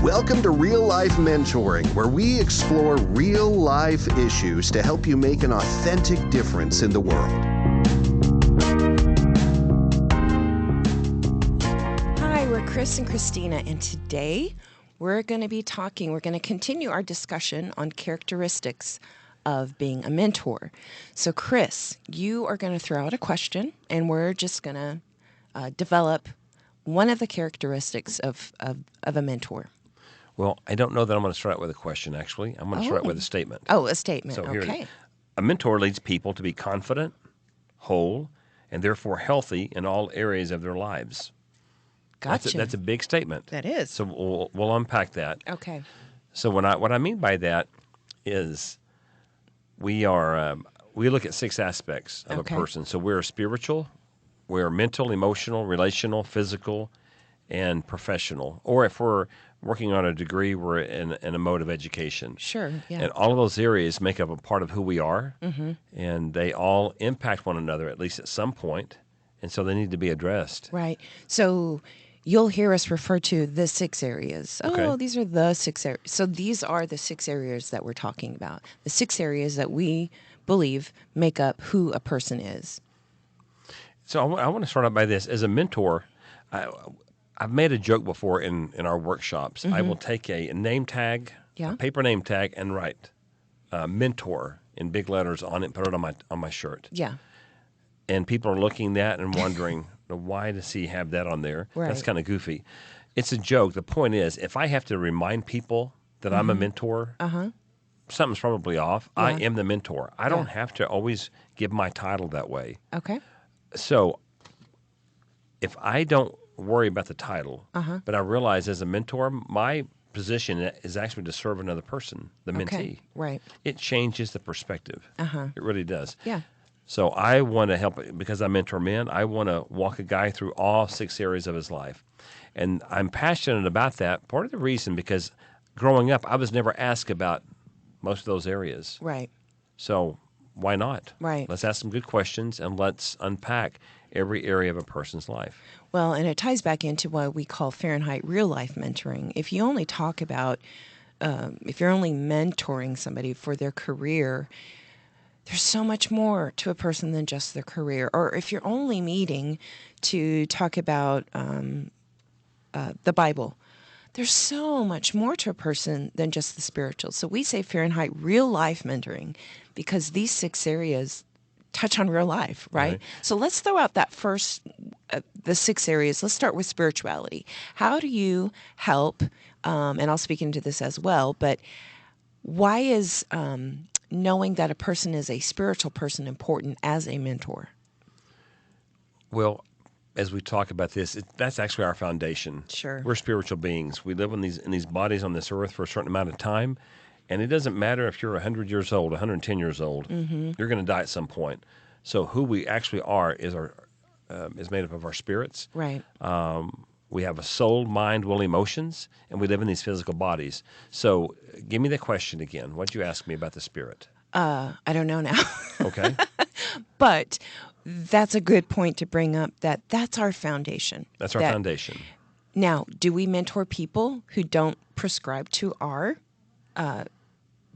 Welcome to Real Life Mentoring, where we explore real life issues to help you make an authentic difference in the world. Hi, we're Chris and Christina, and today we're going to continue our discussion on characteristics of being a mentor. So, Chris, you are going to throw out a question, and we're just going to develop one of the characteristics of a mentor. Well, I don't know that I'm going to start out with a question, actually. I'm going to start out with a statement. Oh, a statement. So here it Okay. is. A mentor leads people to be confident, whole, and therefore healthy in all areas of their lives. Gotcha. That's a big statement. That is. So we'll unpack that. Okay. So what I mean by that is we look at 6 aspects of Okay. a person. So we're spiritual, we're mental, emotional, relational, physical, and professional. Or if we're working on a degree, we're in a mode of education. Sure. Yeah. And all of those areas make up a part of who we are, and they all impact one another, at least at some point, and so they need to be addressed. Right. So you'll hear us refer to the 6 areas. Okay. Oh, these are the 6 areas. So these are the 6 areas that we're talking about. The 6 areas that we believe make up who a person is. So I want to start out by this. As a mentor, I've made a joke before in our workshops. I will take a name tag, Yeah. a paper name tag, and write mentor in big letters on it and put it on my shirt. Yeah. And people are looking at that and wondering, why does he have that on there? Right. That's kind of goofy. It's a joke. The point is, if I have to remind people that I'm a mentor, something's probably off. I Yeah. am the mentor. I don't have to always give my title that way. Okay. So if I don't worry about the title, but I realize as a mentor, my position is actually to serve another person, the mentee. Okay. Right. It changes the perspective. It really does. Yeah. So I want to help, because I mentor men, I want to walk a guy through all 6 areas of his life. And I'm passionate about that. Part of the reason, because growing up, I was never asked about most of those areas. Right. So why not? Right. Let's ask some good questions and let's unpack every area of a person's life. Well, and it ties back into what we call Fahrenheit real life mentoring. If you only talk about, if you're only mentoring somebody for their career, there's so much more to a person than just their career. Or if you're only meeting to talk about the Bible, there's so much more to a person than just the spiritual. So we say Fahrenheit real life mentoring because these 6 areas touch on real life, right? So let's throw out that first, the 6 areas. Let's start with spirituality. How do you help, and I'll speak into this as well, but why is knowing that a person is a spiritual person important as a mentor? Well, as we talk about this, that's actually our foundation. Sure. We're spiritual beings. We live in these bodies on this earth for a certain amount of time, and it doesn't matter if you're 100 years old, 110 years old. You're going to die at some point. So who we actually are is made up of our spirits. Right. We have a soul, mind, will, emotions, and we live in these physical bodies. So give me the question again. What'd you ask me about the spirit? I don't know now. Okay. But that's a good point to bring up, that's our foundation. That's our foundation. Now, do we mentor people who don't prescribe to our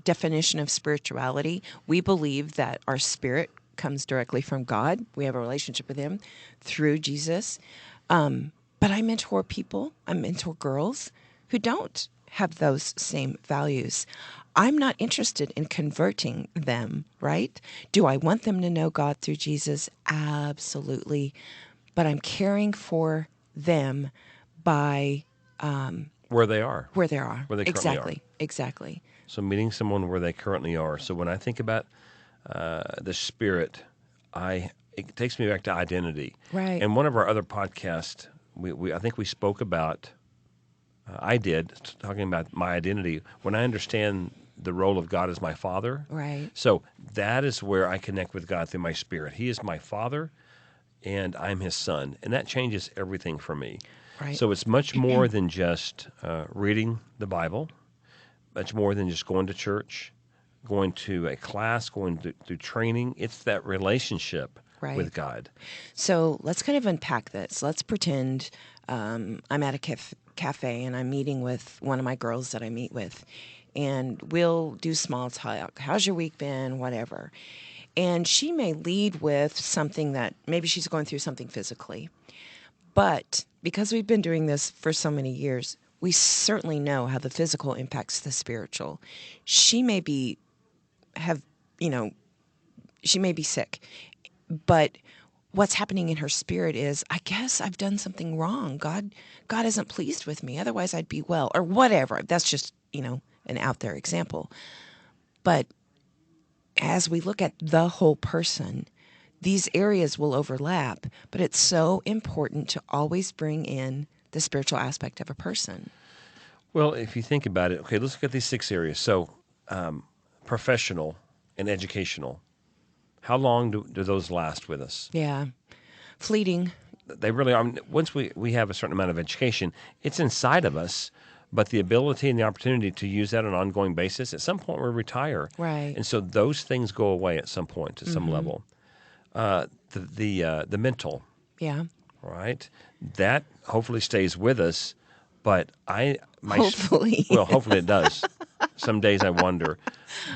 definition of spirituality? We believe that our spirit comes directly from God. We have a relationship with Him through Jesus. But I mentor people, I mentor girls who don't have those same values. I'm not interested in converting them, right? Do I want them to know God through Jesus? Absolutely. But I'm caring for them by Where they are. where they are. Where they currently Exactly. Exactly. So meeting someone where they currently are. So when I think about the spirit, it takes me back to identity. Right. And one of our other podcasts, I think we spoke about, talking about my identity. When I understand the role of God as my Father. Right. So that is where I connect with God through my spirit. He is my Father, and I'm His Son. And that changes everything for me. Right. So it's much more than just reading the Bible, much more than just going to church, going to a class, going through training. It's that relationship with God. So let's kind of unpack this. Let's pretend I'm at a cafe and I'm meeting with one of my girls that I meet with, and we'll do small talk. How's your week been? Whatever. And she may lead with something that maybe she's going through something physically. But because we've been doing this for so many years, we certainly know how the physical impacts the spiritual. She may be have, you know, she may be sick, but what's happening in her spirit is, I guess I've done something wrong. God isn't pleased with me. Otherwise I'd be well, or whatever. That's just, an out there example. But as we look at the whole person, these areas will overlap, but it's so important to always bring in the spiritual aspect of a person. Well, if you think about it, okay, let's look at these 6 areas. So, professional and educational. How long do those last with us? Yeah. Fleeting. They really are. Once we have a certain amount of education, it's inside of us, but the ability and the opportunity to use that on an ongoing basis, at some point we retire. Right. And so those things go away at some point to some level. The mental, Yeah. right? That hopefully stays with us, but Hopefully. well, hopefully it does. Some days I wonder,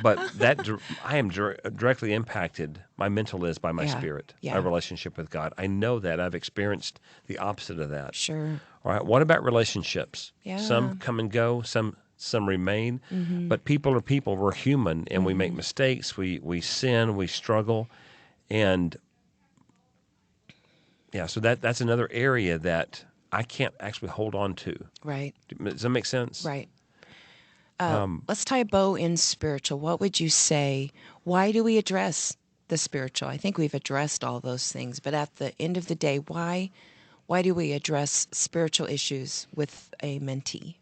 but I am directly impacted. My mental is by my spirit, my relationship with God. I know that I've experienced the opposite of that. Sure. All right. What about relationships? Yeah. Some come and go. Some remain. But people are people. We're human, and we make mistakes. We sin. We struggle, and yeah. So that's another area that I can't actually hold on to. Right. Does that make sense? Right. Let's tie a bow in spiritual. What would you say? Why do we address the spiritual? I think we've addressed all those things, but at the end of the day, why do we address spiritual issues with a mentee?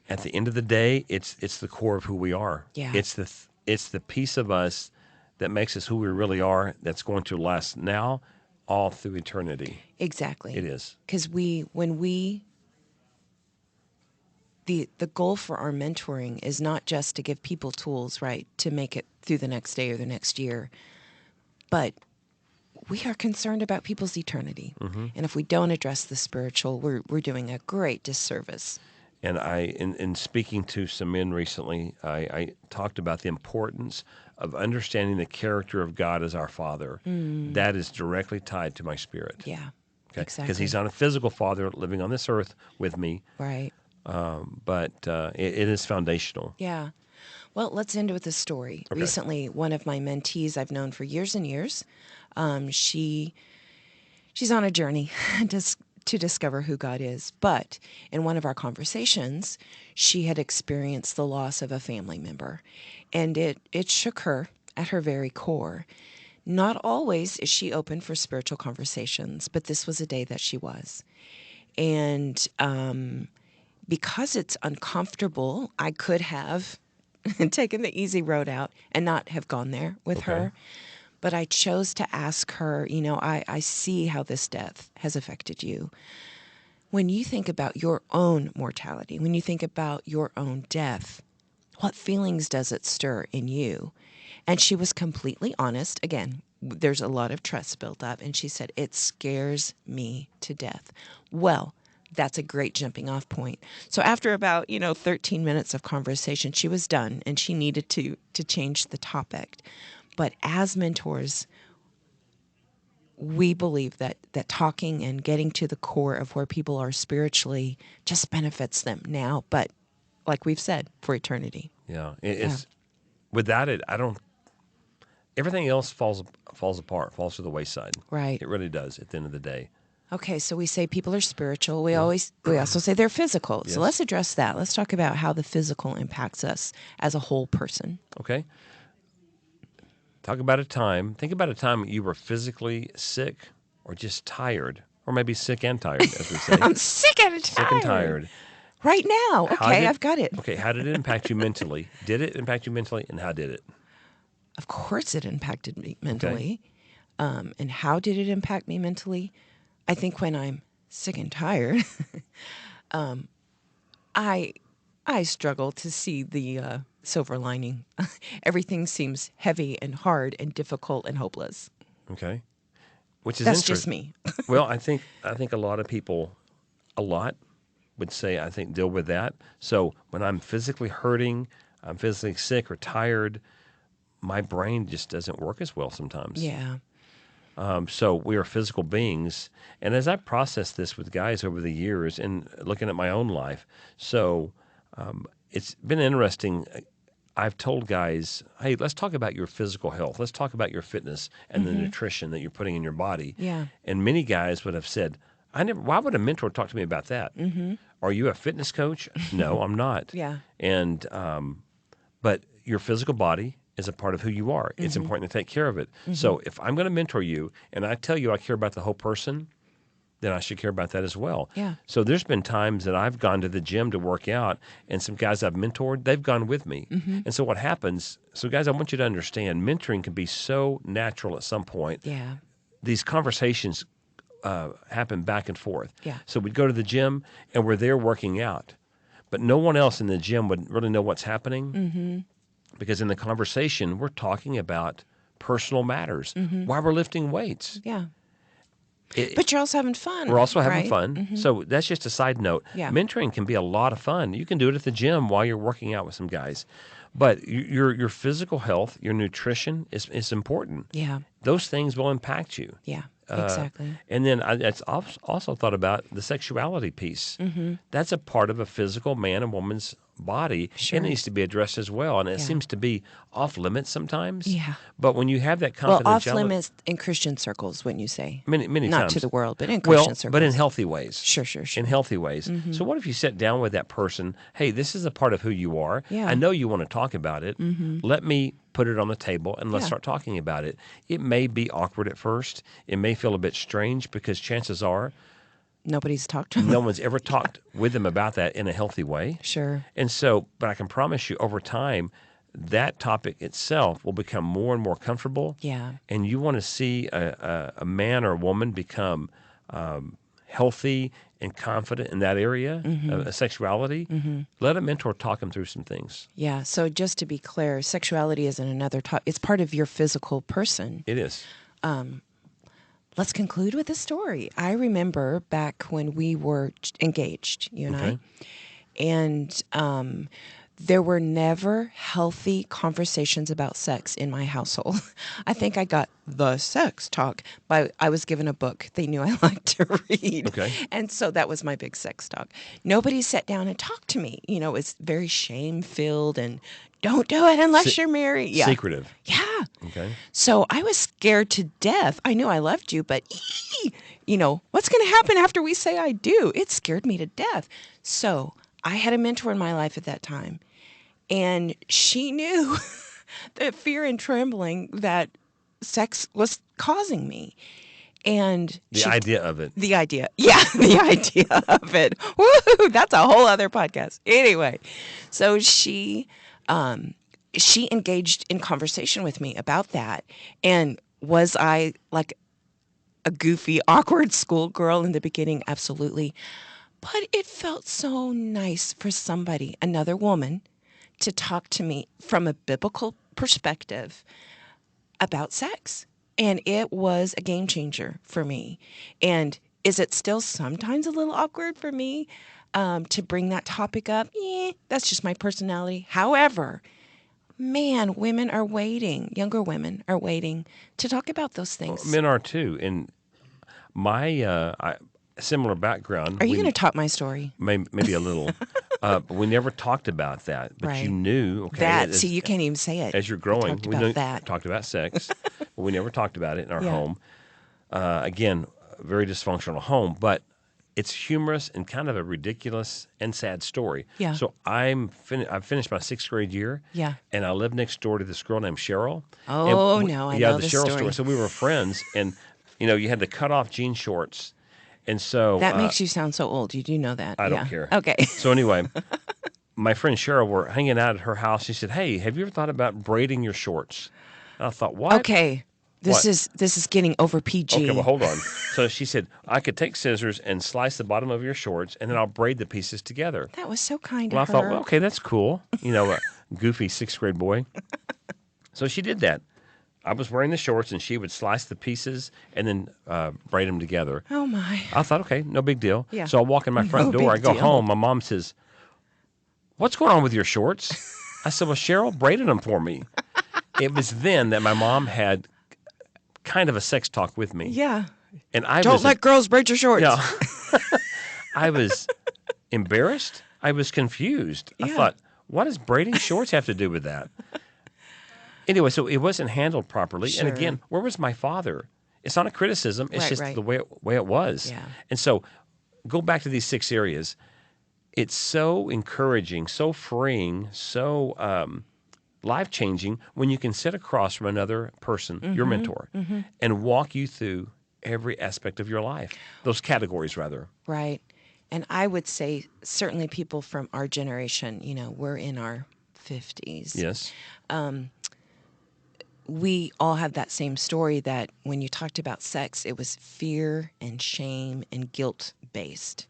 At the end of the day, it's the core of who we are. Yeah. It's the piece of us that makes us who we really are. That's going to last now, all through eternity. Exactly. It is. Because the goal for our mentoring is not just to give people tools, right, to make it through the next day or the next year, but we are concerned about people's eternity. And if we don't address the spiritual, we're doing a great disservice. And in speaking to some men recently, I talked about the importance of understanding the character of God as our Father. That is directly tied to my spirit. Yeah, Okay? exactly. Because He's not a physical Father living on this earth with me. Right. But it is foundational. Yeah. Well, let's end with a story. Okay. Recently, one of my mentees I've known for years and years, she's on a journey to discover who God is. But in one of our conversations, she had experienced the loss of a family member, and it shook her at her very core. Not always is she open for spiritual conversations, but this was a day that she was. And because it's uncomfortable, I could have taken the easy road out and not have gone there with her. But I chose to ask her, I see how this death has affected you. When you think about your own mortality, when you think about your own death, what feelings does it stir in you? And she was completely honest. Again, there's a lot of trust built up. And she said, it scares me to death. Well, that's a great jumping off point. So after about, 13 minutes of conversation, she was done and she needed to change the topic. But as mentors, we believe that talking and getting to the core of where people are spiritually just benefits them now, but like we've said, for eternity. Yeah. It's without it, everything else falls apart, falls to the wayside. Right. It really does at the end of the day. Okay, so we say people are spiritual. We also say they're physical. Yes. So let's address that. Let's talk about how the physical impacts us as a whole person. Okay. Think about a time you were physically sick or just tired, or maybe sick and tired, as we say. I'm sick and tired. Sick and tired. Right now. Okay, I've got it. Okay, how did it impact you mentally? Did it impact you mentally, and how did it? Of course it impacted me mentally. Okay. And how did it impact me mentally? I think when I'm sick and tired, I struggle to see the silver lining. Everything seems heavy and hard and difficult and hopeless. Okay, which is that's just me. Well, I think a lot of people, would say, I think, deal with that. So when I'm physically hurting, I'm physically sick or tired, my brain just doesn't work as well sometimes. Yeah. So we are physical beings. And as I process this with guys over the years and looking at my own life, it's been interesting. I've told guys, hey, let's talk about your physical health. Let's talk about your fitness and the nutrition that you're putting in your body. Yeah. And many guys would have said, why would a mentor talk to me about that? Are you a fitness coach? No, I'm not. Yeah. And, but your physical body is a part of who you are. It's important to take care of it. So if I'm going to mentor you and I tell you I care about the whole person, then I should care about that as well. Yeah. So there's been times that I've gone to the gym to work out, and some guys I've mentored, they've gone with me. And so what happens, so guys, I want you to understand, mentoring can be so natural at some point. Yeah. These conversations happen back and forth. Yeah. So we'd go to the gym, and we're there working out. But no one else in the gym would really know what's happening because in the conversation, we're talking about personal matters, why we're lifting weights. Yeah. But you're also having fun. We're also having right? fun. So that's just a side note. Yeah. Mentoring can be a lot of fun. You can do it at the gym while you're working out with some guys. But your physical health, your nutrition is important. Yeah. Those things will impact you. Yeah. Exactly. And then I also thought about the sexuality piece. That's a part of a physical man and woman's body. Sure. It needs to be addressed as well. And it Yeah. seems to be off limits sometimes. Yeah. But when you have that Well, confidentiality. off limits in Christian circles, wouldn't you say? Many Not times. to the world, but in Christian circles. But in healthy ways. Sure. In healthy ways. So what if you sit down with that person, hey, this is a part of who you are. Yeah. I know you want to talk about it. Let me put it on the table and let's Yeah. start talking about it. It may be awkward at first. It may feel a bit strange because chances are Nobody's talked to them. no one's ever talked with them about that in a healthy way. Sure. And so, but I can promise you over time, that topic itself will become more and more comfortable. Yeah. And you want to see a man or a woman become healthy and confident in that area of sexuality. Let a mentor talk them through some things. Yeah. So just to be clear, sexuality isn't another topic. It's part of your physical person. It is. Let's conclude with a story. I remember back when we were engaged, you and Okay. I, and there were never healthy conversations about sex in my household. I think I got the sex talk, but I was given a book they knew I liked to read. Okay. And so that was my big sex talk. Nobody sat down and talked to me. You know, it's very shame-filled and don't do it unless you're married. Yeah. Secretive. Yeah. Okay. So I was scared to death. I knew I loved you, but what's going to happen after we say I do? It scared me to death. So I had a mentor in my life at that time, and she knew the fear and trembling that sex was causing me. And The idea of it. the idea. Yeah, the idea of it. Woo, that's a whole other podcast. Anyway, so she engaged in conversation with me about that. And was I like a goofy, awkward schoolgirl in the beginning? Absolutely. But it felt so nice for somebody, another woman, to talk to me from a biblical perspective about sex. And it was a game changer for me. And is it still sometimes a little awkward for me to bring that topic up? That's just my personality. However, man, women are waiting, younger women are waiting to talk about those things. Men are too. And my similar background. Are you going to top my story? Maybe a little. But we never talked about that. But Right. you knew. Okay, That, as- see, you can't even say it. As you're growing, talked about that. talked about sex, but we never talked about it in our Yeah. home. Again, a very dysfunctional home, but it's humorous and kind of a ridiculous and sad story. Yeah. So I've finished my 6th grade year. Yeah. And I lived next door to this girl named Cheryl. Oh, And no, I yeah, know the this Cheryl story. So we were friends, and you had the cut off jean shorts, and so That makes you sound so old. You do know that. I don't Yeah. care. Okay. So anyway, my friend Cheryl were hanging out at her house. She said, "Hey, have you ever thought about braiding your shorts?" And I thought, "What?" Okay. This What? is getting over PG. Okay, well, hold on. So she said, I could take scissors and slice the bottom of your shorts, and then I'll braid the pieces together. That was so kind Well, I of her. thought, well, okay, that's cool. A goofy 6th grade boy. So she did that. I was wearing the shorts, and she would slice the pieces and then braid them together. Oh, my. I thought, okay, no big deal. Yeah. So I walk in my front No door. I big go deal. home. My mom says, "What's going on with your shorts?" I said, "Well, Cheryl braided them for me." It was then that my mom had kind of a sex talk with me. Yeah. And I Don't was let girls braid your shorts. Yeah. I was embarrassed. I was confused. I Yeah. thought, what does braiding shorts have to do with that? Anyway, so it wasn't handled properly. Sure. And again, where was my father? It's not a criticism. It's just Right. the way it was. Yeah. And so go back to these 6 areas. It's so encouraging, so freeing, so life-changing when you can sit across from another person, your mentor, and walk you through every aspect of your life, those categories, rather. Right. And I would say certainly people from our generation, we're in our 50s. Yes. We all have that same story that when you talked about sex, it was fear and shame and guilt based.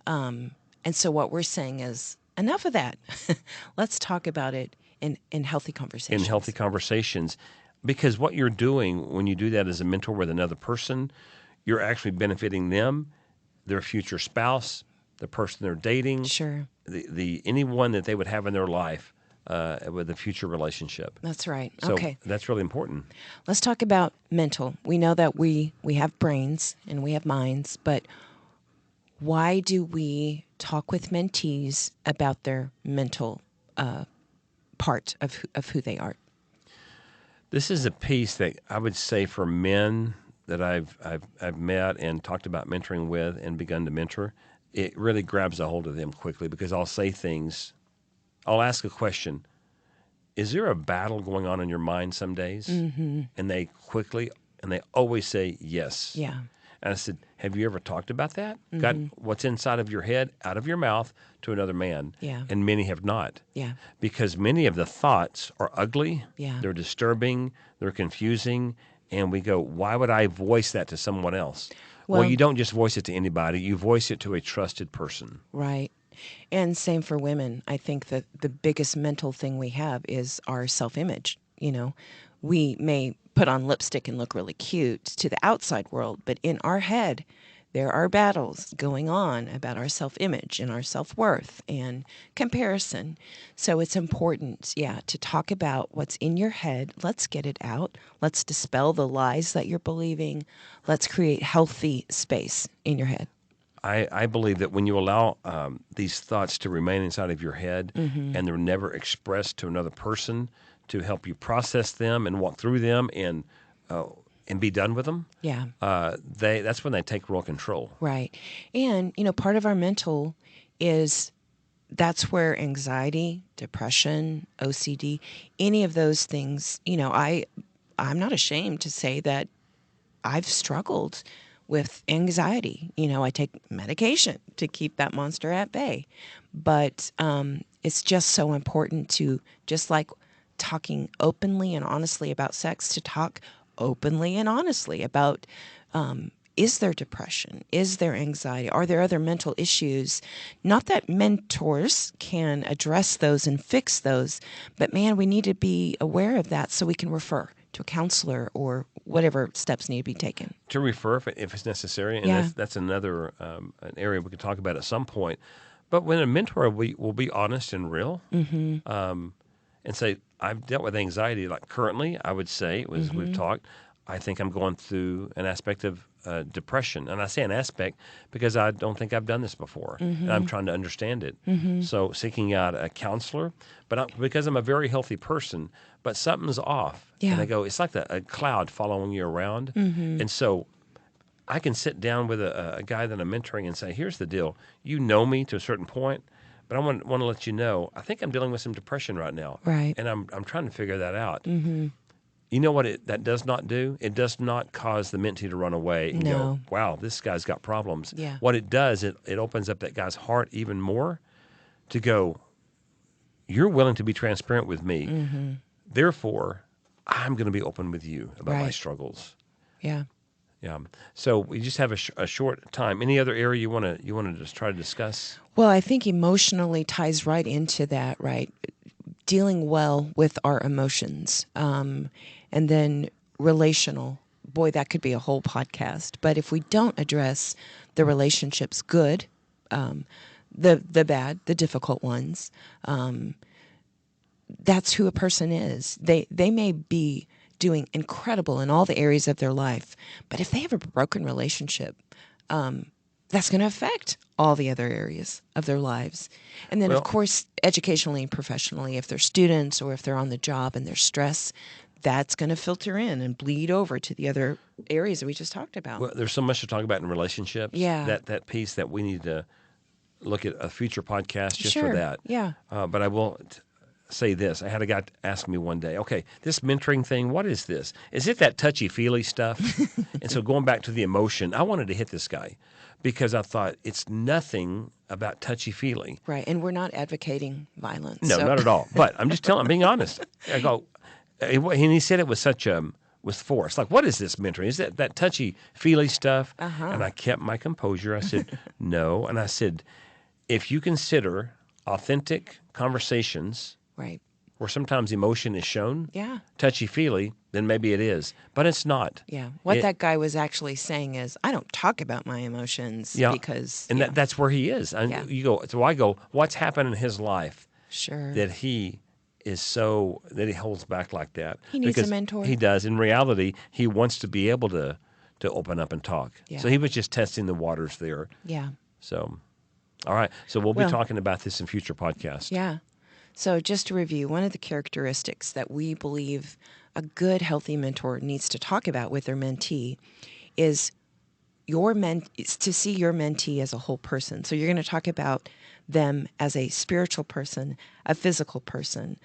And so what we're saying is enough of that. Let's talk about it in healthy conversations. In healthy conversations. Because what you're doing when you do that as a mentor with another person, you're actually benefiting them, their future spouse, the person they're dating, Sure. the anyone that they would have in their life with a future relationship. That's right. So Okay. that's really important. Let's talk about mental. We know that we have brains and we have minds, but why do we talk with mentees about their mental part of who they are? This is a piece that I would say for men that I've met and talked about mentoring with and begun to mentor, it really grabs a hold of them quickly because I'll say things. I'll ask a question. Is there a battle going on in your mind some days? Mm-hmm. And they always say yes. Yeah. And I said, have you ever talked about that? Got what's inside of your head out of your mouth to another man? Yeah. And many have not. Yeah. Because many of the thoughts are ugly. Yeah. They're disturbing. They're confusing. And we go, why would I voice that to someone else? Well, you don't just voice it to anybody. You voice it to a trusted person. Right. And same for women. I think that the biggest mental thing we have is our self-image. We may put on lipstick and look really cute to the outside world, but in our head, there are battles going on about our self-image and our self-worth and comparison. So it's important, to talk about what's in your head. Let's get it out. Let's dispel the lies that you're believing. Let's create healthy space in your head. I believe that when you allow these thoughts to remain inside of your head and they're never expressed to another person to help you process them and walk through them and be done with them, that's when they take real control. Right. And, part of our mental is that's where anxiety, depression, OCD, any of those things, I'm not ashamed to say that I've struggled with anxiety. I take medication to keep that monster at bay. But it's just so important to, just like talking openly and honestly about sex, to talk openly and honestly about is there depression? Is there anxiety? Are there other mental issues? Not that mentors can address those and fix those, but man, we need to be aware of that so we can refer to a counselor or whatever steps need to be taken. To refer if it's necessary, and that's another an area we could talk about at some point. But when a mentor will be honest and real, and say, I've dealt with anxiety. Like currently, I would say, as we've talked, I think I'm going through an aspect of depression. And I say an aspect because I don't think I've done this before. And I'm trying to understand it. So seeking out a counselor, but because I'm a very healthy person, but something's off. Yeah. And I go, it's like a cloud following you around. And so I can sit down with a guy that I'm mentoring and say, here's the deal. You know me to a certain point, but I want to let you know, I think I'm dealing with some depression right now. Right. And I'm trying to figure that out. You know what that does not do? It does not cause the mentee to run away and go, wow, this guy's got problems. Yeah. What it does, it opens up that guy's heart even more to go, you're willing to be transparent with me. Therefore, I'm going to be open with you about my struggles. Yeah. Yeah. So we just have a short time. Any other area you want to just try to discuss? Well, I think emotionally ties right into that, right? Dealing well with our emotions. And then relational, boy, that could be a whole podcast. But if we don't address the relationships, good, the bad, the difficult ones, that's who a person is. They may be doing incredible in all the areas of their life, but if they have a broken relationship, that's going to affect all the other areas of their lives. And then, of course, educationally and professionally, if they're students or if they're on the job and there's stress, that's going to filter in and bleed over to the other areas that we just talked about. Well, there's so much to talk about in relationships. Yeah. That piece that we need to look at a future podcast just Sure. for that. Yeah. But I will say this. I had a guy ask me one day, okay, this mentoring thing, what is this? Is it that touchy-feely stuff? And so going back to the emotion, I wanted to hit this guy because I thought it's nothing about touchy-feely. Right. And we're not advocating violence. No, not at all. But I'm just I'm being honest. I go, and he said it with such with force. Like, what is this mentoring? Is that touchy-feely stuff? Uh-huh. And I kept my composure. I said, no. And I said, if you consider authentic conversations Right. where sometimes emotion is shown, Yeah. touchy-feely, then maybe it is. But it's not. Yeah. What that guy was actually saying is, I don't talk about my emotions because... And that's where he is. Yeah. I go, what's happened in his life Sure. that he holds back like that? He needs a Because mentor. He does. In reality, he wants to be able to open up and talk. Yeah. So he was just testing the waters there. Yeah. So, all right. So we'll be talking about this in future podcasts. Yeah. So just to review, one of the characteristics that we believe a good, healthy mentor needs to talk about with their mentee is to see your mentee as a whole person. So you're going to talk about them as a spiritual person, a physical person.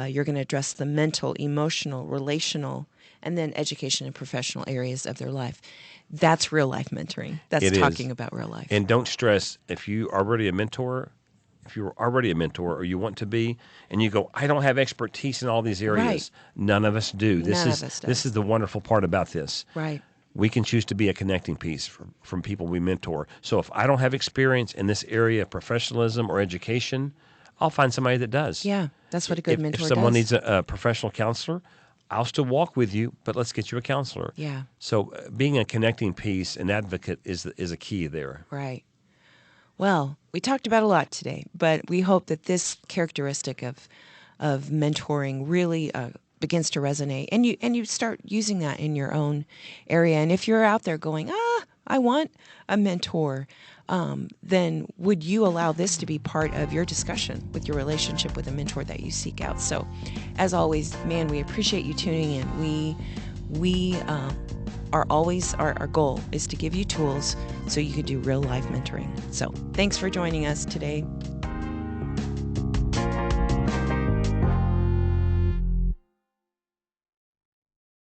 You're going to address the mental, emotional, relational, and then education and professional areas of their life. That's real life mentoring. That's talking about real life. And don't stress if you're already a mentor or you want to be, and you go, I don't have expertise in all these areas. Right. None of us do. None of us does. This is the wonderful part about this. Right. We can choose to be a connecting piece from people we mentor. So if I don't have experience in this area of professionalism or education, I'll find somebody that does. Yeah, that's what a good mentor does. If someone does. needs a professional counselor, I'll still walk with you, but let's get you a counselor. Yeah. So being a connecting piece, an advocate, is a key there. Right. Well, we talked about a lot today, but we hope that this characteristic of mentoring really begins to resonate, and you start using that in your own area. And if you're out there going, I want a mentor, then would you allow this to be part of your discussion with your relationship with a mentor that you seek out? So, as always, man, we appreciate you tuning in. We are always, our goal is to give you tools so you can do real life mentoring. So thanks for joining us today.